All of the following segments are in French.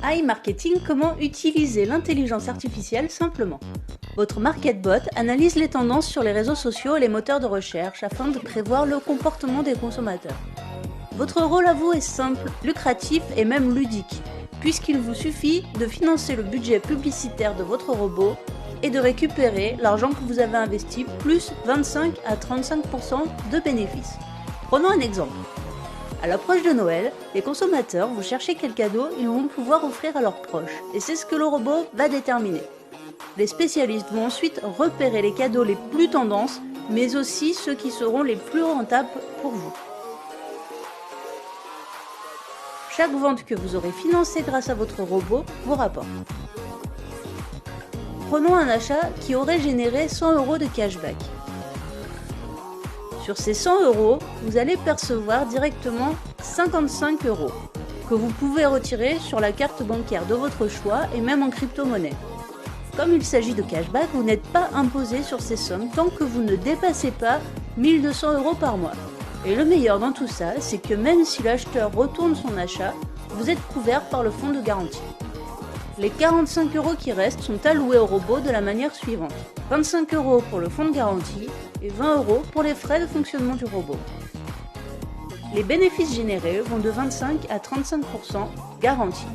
iMarketing, comment utiliser l'intelligence artificielle simplement. Votre MarketBot analyse les tendances sur les réseaux sociaux et les moteurs de recherche afin de prévoir le comportement des consommateurs. Votre rôle à vous est simple, lucratif et même ludique, puisqu'il vous suffit de financer le budget publicitaire de votre robot et de récupérer l'argent que vous avez investi plus 25 à 35% de bénéfices. Prenons un exemple. À l'approche de Noël, les consommateurs vont chercher quel cadeau ils vont pouvoir offrir à leurs proches, et c'est ce que le robot va déterminer. Les spécialistes vont ensuite repérer les cadeaux les plus tendances, mais aussi ceux qui seront les plus rentables pour vous. Chaque vente que vous aurez financée grâce à votre robot vous rapporte. Prenons un achat qui aurait généré 100 € de cashback. Sur ces 100 €, vous allez percevoir directement 55 € que vous pouvez retirer sur la carte bancaire de votre choix et même en crypto-monnaie. Comme il s'agit de cashback, vous n'êtes pas imposé sur ces sommes tant que vous ne dépassez pas 1200 € par mois. Et le meilleur dans tout ça, c'est que même si l'acheteur retourne son achat, vous êtes couvert par le fonds de garantie. Les 45 € qui restent sont alloués au robot de la manière suivante. 25 € pour le fonds de garantie et 20 € pour les frais de fonctionnement du robot. Les bénéfices générés vont de 25 à 35% garantis.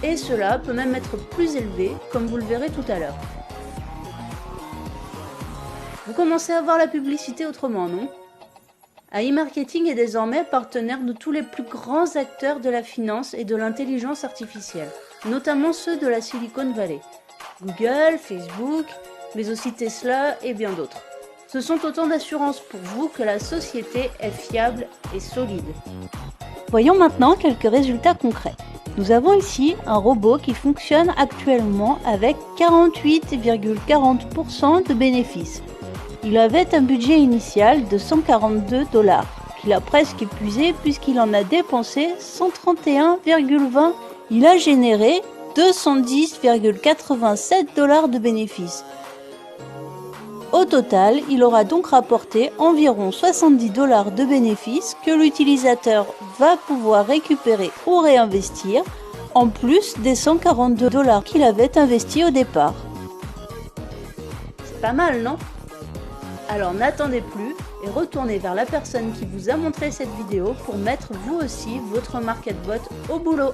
Et cela peut même être plus élevé, comme vous le verrez tout à l'heure. Vous commencez à voir la publicité autrement, non ? iMarketing est désormais partenaire de tous les plus grands acteurs de la finance et de l'intelligence artificielle, notamment ceux de la Silicon Valley. Google, Facebook, mais aussi Tesla et bien d'autres. Ce sont autant d'assurances pour vous que la société est fiable et solide. Voyons maintenant quelques résultats concrets. Nous avons ici un robot qui fonctionne actuellement avec 48,40% de bénéfices. Il avait un budget initial de 142 $, qu'il a presque épuisé puisqu'il en a dépensé 131,20 $. Il a généré 210,87 $ de bénéfices. Au total, il aura donc rapporté environ 70 $ de bénéfices que l'utilisateur va pouvoir récupérer ou réinvestir, en plus des 142 $ qu'il avait investis au départ. C'est pas mal, non ? Alors n'attendez plus et retournez vers la personne qui vous a montré cette vidéo pour mettre vous aussi votre MarketBot au boulot.